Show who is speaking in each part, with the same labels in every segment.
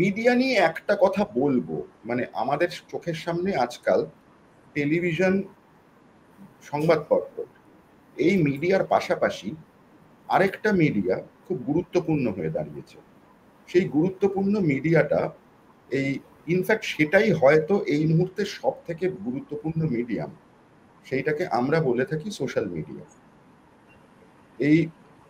Speaker 1: Media নিয়ে একটা কথা বলবো, মানে আমাদের চোখের সামনে আজকাল টেলিভিশন, সংবাদপত্র, এই মিডিয়ার পাশাপাশি আরেকটা মিডিয়া খুব গুরুত্বপূর্ণ হয়ে দাঁড়িয়েছে। সেই গুরুত্বপূর্ণ মিডিয়াটা এই ইনফ্যাক্ট সেটাই হয়তো এই মুহূর্তে সব থেকে গুরুত্বপূর্ণ মিডিয়াম, সেইটাকে আমরা বলে থাকি সোশ্যাল মিডিয়া। এই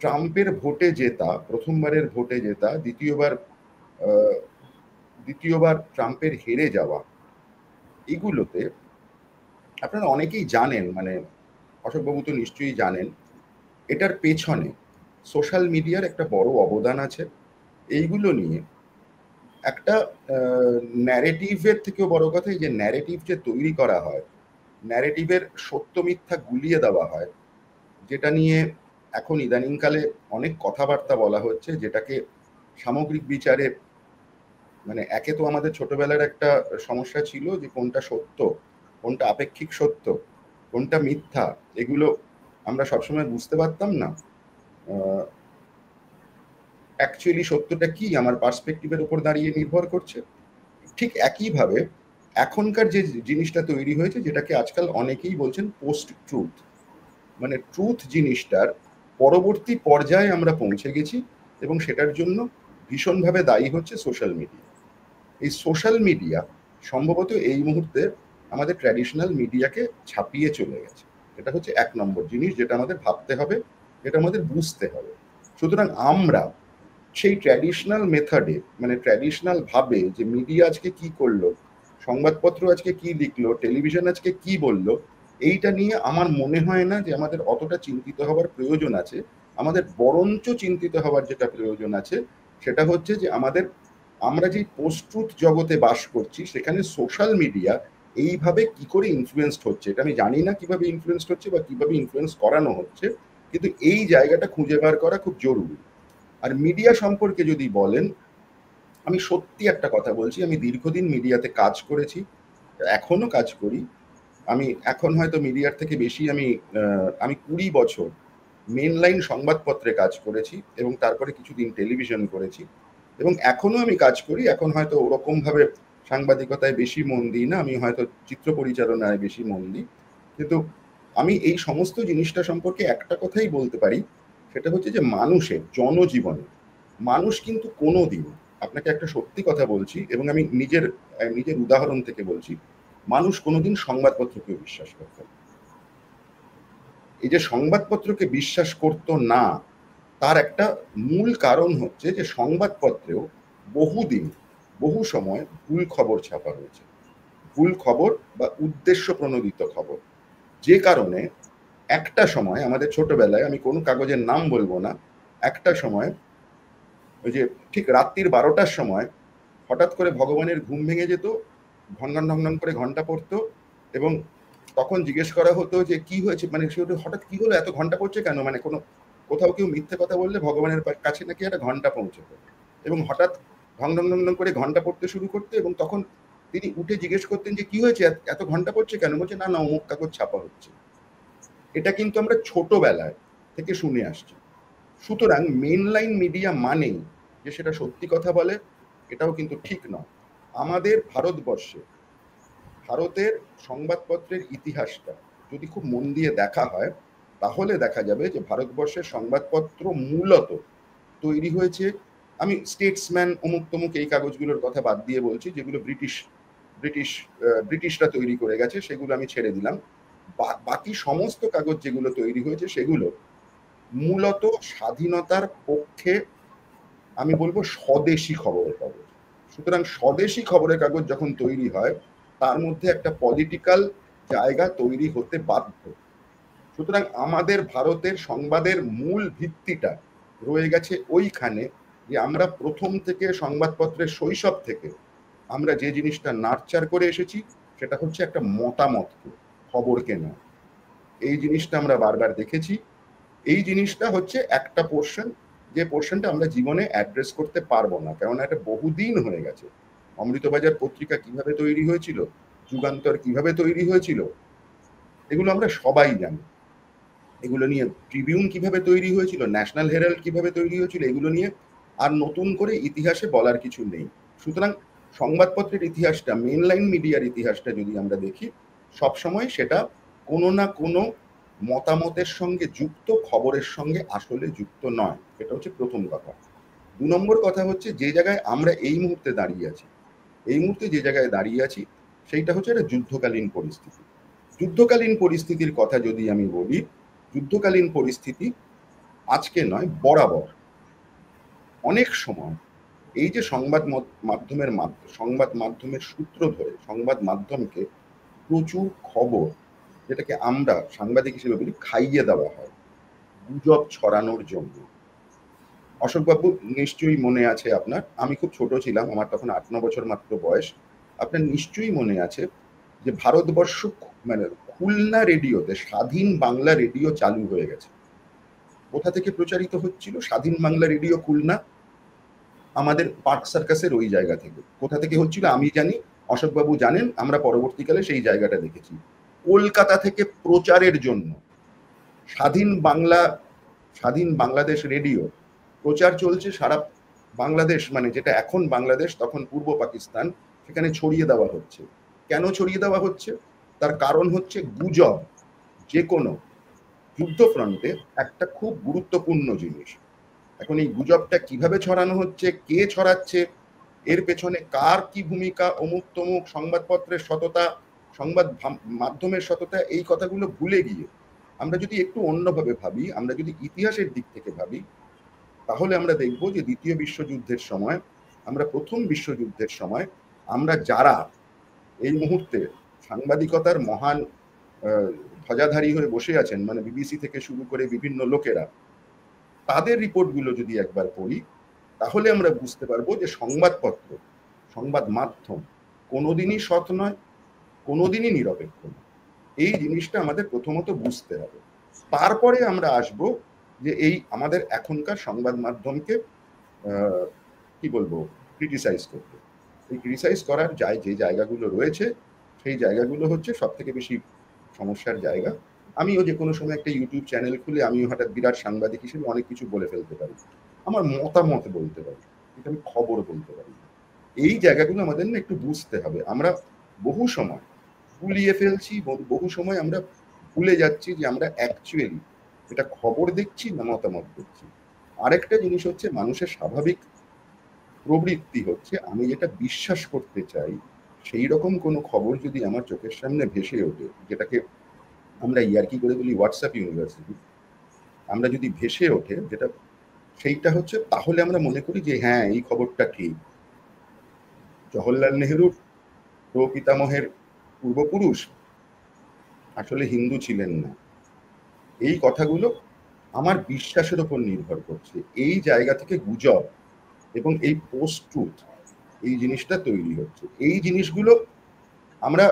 Speaker 1: ট্রাম্পের ভোটে জেতা, প্রথমবারের ভোটে জেতা, দ্বিতীয়বার ট্রাম্পের হেরে যাওয়া, এগুলোতে আপনারা অনেকেই জানেন, মানে অশোকবাবু তো নিশ্চয়ই জানেন, এটার পেছনে সোশ্যাল মিডিয়ার একটা বড় অবদান আছে। এইগুলো নিয়ে একটা ন্যারেটিভের থেকেও বড় কথা, এই যে ন্যারেটিভ যে তৈরি করা হয়, ন্যারেটিভের সত্য মিথ্যা গুলিয়ে দেওয়া হয়, যেটা নিয়ে এখন ইদানিংকালে অনেক কথাবার্তা বলা হচ্ছে, যেটাকে সামগ্রিক বিচারে, মানে একে তো আমাদের ছোটবেলার একটা সমস্যা ছিল যে কোনটা সত্য, কোনটা আপেক্ষিক সত্য, কোনটা মিথ্যা, এগুলো আমরা সবসময় বুঝতে পারতাম না। অ্যাকচুয়ালি সত্যটা কি আমার পার্সপেক্টিভের উপর দাঁড়িয়ে নির্ভর করছে। ঠিক একইভাবে এখনকার যে জিনিসটা তৈরি হয়েছে, যেটাকে আজকাল অনেকেই বলছেন পোস্ট ট্রুথ, মানে ট্রুথ জিনিসটার পরবর্তী পর্যায়ে আমরা পৌঁছে গেছি, এবং সেটার জন্য ভীষণভাবে দায়ী হচ্ছে সোশ্যাল মিডিয়া। এই সোশ্যাল মিডিয়া সম্ভবত এই মুহূর্তে আমাদের ট্র্যাডিশনাল মিডিয়াকে ছাপিয়ে চলে গেছে। এটা হচ্ছে এক নম্বর জিনিস, যেটা আমাদের ভাবতে হবে, যেটা আমাদের বুঝতে হবে। সুতরাং আমরা সেই ট্র্যাডিশনাল মেথডে, মানে ট্র্যাডিশনাল ভাবে যে মিডিয়া আজকে কি করলো, সংবাদপত্র আজকে কি লিখলো, টেলিভিশন আজকে কি বললো, এইটা নিয়ে আমার মনে হয় না যে আমাদের অতটা চিন্তিত হওয়ার প্রয়োজন আছে। আমাদের বরঞ্চ চিন্তিত হওয়ার যেটা প্রয়োজন আছে, সেটা হচ্ছে যে আমরা যে পোস্ট ট্রুথ জগতে বাস করছি, সেখানে সোশ্যাল মিডিয়া এইভাবে কি করে ইনফ্লুয়েন্সড হচ্ছে। এটা আমি জানি না কিভাবে ইনফ্লুয়েন্সড হচ্ছে বা কিভাবে ইনফ্লুয়েন্স করানো হচ্ছে, কিন্তু এই জায়গাটা খুঁজে বার করা খুব জরুরি। আর মিডিয়া সম্পর্কে যদি বলেন, আমি সত্যি একটা কথা বলছি, আমি দীর্ঘদিন মিডিয়াতে কাজ করেছি, এখনো কাজ করি। আমি এখন হয়তো মিডিয়ার থেকে বেশি আমি 20 বছর মেন লাইন সংবাদপত্রে কাজ করেছি, এবং তারপরে কিছুদিন টেলিভিশন করেছি, এবং এখনো আমি কাজ করি। এখন হয়তো ওরকম ভাবে সাংবাদিকতায় বেশি মন দিই না, আমি হয়তো চিত্র পরিচালনায় বেশি মন দিই। কিন্তু আমি এই সমস্ত জিনিসটা সম্পর্কে একটা কথাই বলতে পারি, সেটা হচ্ছে যে মানুষের জনজীবনে মানুষ কিন্তু কোনোদিন, আপনাকে একটা সত্যি কথা বলছি এবং আমি নিজের নিজের উদাহরণ থেকে বলছি, মানুষ কোনোদিন সংবাদপত্রকে বিশ্বাস করত না। এই যে সংবাদপত্রকে বিশ্বাস করত না, তার একটা মূল কারণ হচ্ছে যে সংবাদপত্রেও বহুদিন, বহু সময় ভুল খবর ছাপা হয়েছে, ভুল খবর বা উদ্দেশ্য প্রণোদিত খবর। যে কারণে একটা সময় আমাদের ছোটবেলায়, আমি কোনো কাগজের নাম বলবো না, একটা সময় ওই যে ঠিক রাত্রির 12টার সময় হঠাৎ করে ভগবানের ঘুম ভেঙে যেত, ঢং ঢং ঢং করে ঘন্টা পড়তো, এবং তখন জিজ্ঞেস করা হতো যে কি হয়েছে, মানে সে হঠাৎ কি হলো, এত ঘন্টা পড়ছে কেন, মানে কোথাও কেউ মিথ্যে কথা বললে ভগবানের কাছে নাকি একটা ঘন্টা পৌঁছতো, এবং হঠাৎ ঢং ঢং ঢং ঢং করে ঘন্টা পড়তে শুরু করতো, এবং তখন তিনি উঠে জিজ্ঞেস করতেন যে কি হয়েছে, এত ঘন্টা পড়ছে কেন, বলছে না না অমুক কাগজ ছাপা হচ্ছে। এটা কিন্তু আমরা ছোটবেলায় থেকে শুনে আসছি। সুতরাং মেন লাইন মিডিয়া মানেই যে সেটা সত্যি কথা বলে, এটাও কিন্তু ঠিক নয়। আমাদের ভারতবর্ষে, ভারতের সংবাদপত্রের ইতিহাসটা যদি খুব মন দিয়ে দেখা হয়, তাহলে দেখা যাবে যে ভারতবর্ষের সংবাদপত্র মূলত তৈরি হয়েছে, আমি স্টেটসম্যান অমুক তমুক এই কাগজগুলোর কথা বাদ দিয়ে বলছি, যেগুলো ব্রিটিশরা তৈরি করে গেছে, সেগুলো আমি ছেড়ে দিলাম। বাকি সমস্ত কাগজ যেগুলো তৈরি হয়েছে, সেগুলো মূলত স্বাধীনতার পক্ষে, আমি বলবো স্বদেশী খবরের কাগজ। সুতরাং স্বদেশী খবরের কাগজ যখন তৈরি হয়, তার মধ্যে একটা পলিটিক্যাল জায়গা তৈরি হতে বাধ্য। সুতরাং আমাদের ভারতের সংবাদের মূল ভিত্তিটা রয়ে গেছে ওইখানে, যে আমরা প্রথম থেকে সংবাদপত্রের শৈশব থেকে আমরা যে জিনিসটা নার্চার করে এসেছি, সেটা হচ্ছে একটা মতামতকে, খবরকে নয়। এই জিনিসটা আমরা বারবার দেখেছি। এই জিনিসটা হচ্ছে একটা পোর্শন, যে পোর্শনটা আমরা জীবনে অ্যাড্রেস করতে পারবো না, কেননা এটা বহুদিন হয়ে গেছে। অমৃতবাজার পত্রিকা কিভাবে তৈরি হয়েছিল, যুগান্তর কিভাবে তৈরি হয়েছিল, এগুলো আমরা সবাই জানি। এগুলো নিয়ে ট্রিবিউন কিভাবে তৈরি হয়েছিল, ন্যাশনাল হেরাল্ড কিভাবে তৈরি হয়েছিল, এগুলো নিয়ে আর নতুন করে ইতিহাসে বলার কিছু নেই। সুতরাং সংবাদপত্রের ইতিহাসটা, মেনলাইন মিডিয়ার ইতিহাসটা যদি আমরা দেখি, সবসময় সেটা কোনো না কোনো মতামতের সঙ্গে যুক্ত, খবরের সঙ্গে আসলে যুক্ত নয়। এটা হচ্ছে প্রথম কথা। ২ নম্বর কথা হচ্ছে, যে জায়গায় আমরা এই মুহূর্তে দাঁড়িয়ে আছি, এই মুহূর্তে যে জায়গায় দাঁড়িয়ে আছি সেইটা হচ্ছে একটা যুদ্ধকালীন পরিস্থিতি। যুদ্ধকালীন পরিস্থিতির কথা যদি আমি বলি, যুদ্ধকালীন পরিস্থিতি আজকে নয়, বরাবর অনেক সময় এই যে সংবাদ মাধ্যমের সূত্র ধরে সংবাদ মাধ্যমকে প্রচুর খবর, যেটাকে আমরা সাংবাদিক হিসেবে বলি, খাইয়ে দেওয়া হয় গুজব ছড়ানোর জন্য। অশোকবাবু, নিশ্চয়ই মনে আছে আপনার, আমি খুব ছোট ছিলাম, আমার তখন ৮-৯ বছর মাত্র বয়স। আপনার নিশ্চয়ই মনে আছে যে ভারতবর্ষ, মানে খুলনা রেডিওতে স্বাধীন বাংলা রেডিও চালু হয়ে গেছে। কোথা থেকে প্রচারিত হচ্ছিল স্বাধীন বাংলা রেডিও খুলনা? আমাদের পার্ক সার্কাসের ওই জায়গা থেকে। কোথা থেকে হচ্ছিল আমি জানি, অশোকবাবু জানেন, আমরা পরবর্তীকালে সেই জায়গাটা দেখেছি। কলকাতা থেকে প্রচারের জন্য স্বাধীন বাংলাদেশ রেডিও প্রচার চলছে সারা বাংলাদেশ, মানে যেটা এখন বাংলাদেশ তখন পূর্ব পাকিস্তান, সেখানে ছড়িয়ে দেওয়া হচ্ছে। কেন ছড়িয়ে দেওয়া হচ্ছে? তার কারণ হচ্ছে গুজব যে কোনো যুদ্ধফ্রন্টে একটা খুব গুরুত্বপূর্ণ জিনিস। এখন এই গুজবটা কিভাবে ছড়ানো হচ্ছে, কে ছড়াচ্ছে, এর পেছনে কার কি ভূমিকা, অমুক তমুক, সংবাদপত্রের সততা, সংবাদ মাধ্যমের সততা, এই কথাগুলো ভুলে গিয়ে আমরা যদি একটু অন্যভাবে ভাবি, আমরা যদি ইতিহাসের দিক থেকে ভাবি, তাহলে আমরা দেখব যে দ্বিতীয় বিশ্বযুদ্ধের সময়, আমরা প্রথম বিশ্বযুদ্ধের সময়, আমরা যারা এই মুহূর্তে সাংবাদিকতার মহান ধ্বজাধারী হয়ে বসে আছেন, মানে বিবিসি থেকে শুরু করে বিভিন্ন লোকেরা, তাদের রিপোর্টগুলো যদি একবার পড়ি, তাহলে আমরা বুঝতে পারবো যে সংবাদপত্র, সংবাদ মাধ্যম কোনোদিনই সৎ নয়, কোনোদিনই নিরপেক্ষ নয়। এই জিনিসটা আমাদের প্রথমত বুঝতে হবে। তারপরে আমরা আসব যে এই আমাদের এখনকার সংবাদ মাধ্যমকে কি বলবো, ক্রিটিসাইজ করতে। এই ক্রিটিসাইজ করার যে জায়গাগুলো রয়েছে, সেই জায়গাগুলো হচ্ছে সব থেকে বেশি সমস্যার জায়গা। আমিও যে কোনো সময় একটা ইউটিউব চ্যানেল খুলে আমিও হঠাৎ বিরাট সাংবাদিক হিসেবে অনেক কিছু বলে ফেলতে পারি, আমার মতামত বলতে পারি, কিন্তু আমি খবর বলতে পারি না। এই জায়গাগুলো আমাদের না একটু বুঝতে হবে। আমরা বহু সময় গুলিয়ে ফেলছি, বহু সময় আমরা ভুলে যাচ্ছি যে আমরা অ্যাকচুয়ালি এটা খবর দেখছি না মতামত দেখছি। আরেকটা জিনিস হচ্ছে, মানুষের স্বাভাবিক প্রবৃত্তি হচ্ছে, আমি যেটা বিশ্বাস করতে চাই সেই রকম কোনো খবর যদি আমার চোখের সামনে ভেসে ওঠে, যেটাকে আমরা ইয়ার্কি করে বলি হোয়াটসঅ্যাপ ইউনিভার্সিটি, আমরা যদি ভেসে ওঠে যেটা, সেইটা হচ্ছে, তাহলে আমরা মনে করি যে হ্যাঁ, এই খবরটা ঠিক। জওহরলাল নেহরুর প্রপিতামহের পূর্বপুরুষ আসলে হিন্দু ছিলেন না। এই কথাগুলো আমার বিশ্বাসের উপর নির্ভর করছে। এই জায়গা থেকে গুজব এবং এই পোস্ট ট্রুথ, এই জিনিসটা তৈরি হচ্ছে। এই জিনিসগুলো আমরা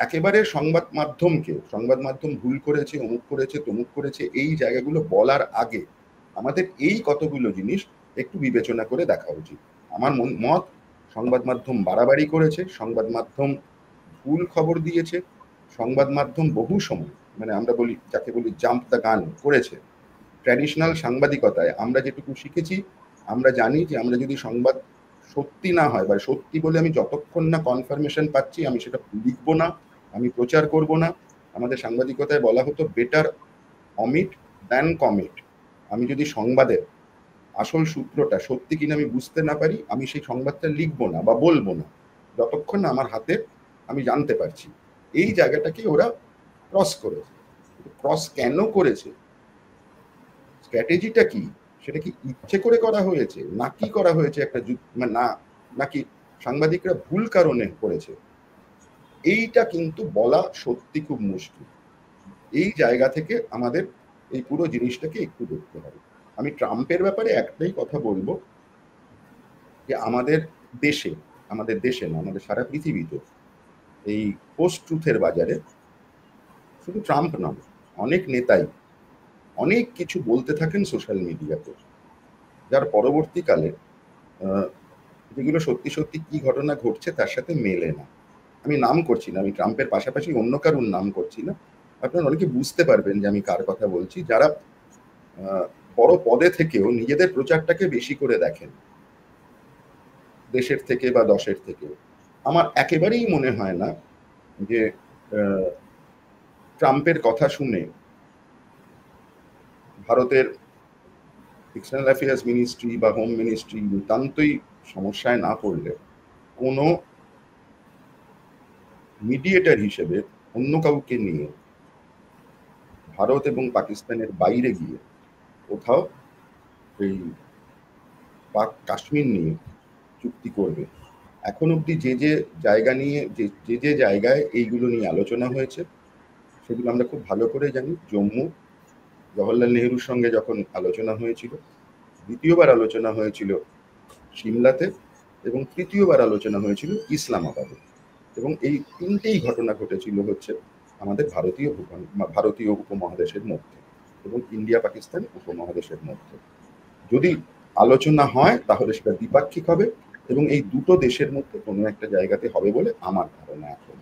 Speaker 1: একেবারে সংবাদ মাধ্যম ভুল করেছে, অমুক করেছে, তমুক করেছে, এই জায়গাগুলো বলার আগে আমাদের এই কতগুলো জিনিস একটু বিবেচনা করে দেখা উচিত। আমার মত, সংবাদ মাধ্যম বাড়াবাড়ি করেছে, সংবাদ মাধ্যম ভুল খবর দিয়েছে, সংবাদ মাধ্যম বহু সময়, মানে আমরা বলি, যাকে বলি জাম্প দ্য গান করেছে। ট্র্যাডিশনাল সাংবাদিকতায় আমরা যেটুকু শিখেছি, আমরা জানি যে আমরা যদি সংবাদ সত্যি না হয়, বা সত্যি বলে আমি যতক্ষণ না কনফার্মেশন পাচ্ছি, আমি সেটা লিখবো না, আমি প্রচার করব না। আমাদের সাংবাদিকতায় বলা হতো বেটার অমিট দ্যান কমিট। আমি যদি সংবাদের আসল সূত্রটা সত্যি কিনা আমি বুঝতে না পারি, আমি সেই সংবাদটা লিখবো না বা বলবো না, যতক্ষণ না আমার হাতে আমি জানতে পারছি। এই জায়গাটাকে ওরা ক্রস করেছে। ক্রস কেন করেছে, স্ট্র্যাটেজিটা কি, সেটা কি ইচ্ছে করে করা হয়েছে, নাকি করা হয়েছে একটা নাকি সাংবাদিকরা ভুল কারণে করেছে, এইটা কিন্তু বলা সত্যি খুব মুশকিল। এই জায়গা থেকে আমাদের এই পুরো জিনিসটাকে একটু দেখতে হবে। আমি ট্রাম্পের ব্যাপারে একটাই কথা বলবো, যে আমাদের দেশে না, আমাদের সারা পৃথিবীতে এই পোস্ট ট্রুথের বাজারে শুধু ট্রাম্প নয়, অনেক নেতাই অনেক কিছু বলতে থাকেন সোশ্যাল মিডিয়াতে, যার পরবর্তীকালে যেগুলো সত্যি সত্যি কি ঘটনা ঘটছে তার সাথে মেলে না। আমি নাম করছি না, আমি ট্রাম্পের পাশাপাশি অন্য কারুর নাম করছি না। আপনারা অনেকে বুঝতে পারবেন যে আমি কার কথা বলছি, যারা বড় পদে থেকেও নিজেদের প্রচারটাকে বেশি করে দেখেন। দেশের থেকে বা 10-এর থেকে। আমার একেবারেই মনে হয় না যে ট্রাম্পের কথা শুনে ভারতের এক্সটার্নাল অ্যাফেয়ার্স মিনিস্ট্রি বা হোম মিনিস্ট্রি নিতান্তই সমস্যায় না পড়লে কোনো মিডিয়েটর হিসেবে অন্য কাউকে নিয়ে ভারত এবং পাকিস্তানের বাইরে গিয়ে কোথাও এই পাক কাশ্মীর নিয়ে চুক্তি করবে। এখন অবধি যে জায়গা নিয়ে যে জায়গায় এইগুলো নিয়ে আলোচনা হয়েছে সেগুলো আমরা খুব ভালো করে জানি। জম্মু, জওহরলাল নেহরুর সঙ্গে যখন আলোচনা হয়েছিল, দ্বিতীয়বার আলোচনা হয়েছিল সিমলাতে, এবং তৃতীয়বার আলোচনা হয়েছিল ইসলামাবাদে। এবং এই তিনটেই ঘটনা ঘটেছিল হচ্ছে আমাদের ভারতীয় উপমহাদেশের মধ্যে এবং ইন্ডিয়া পাকিস্তান উপমহাদেশের মধ্যে। যদি আলোচনা হয় তাহলে সেটা দ্বিপাক্ষিক হবে এবং এই দুটো দেশের মধ্যে কোনো একটা জায়গাতে হবে বলে আমার ধারণা এখন।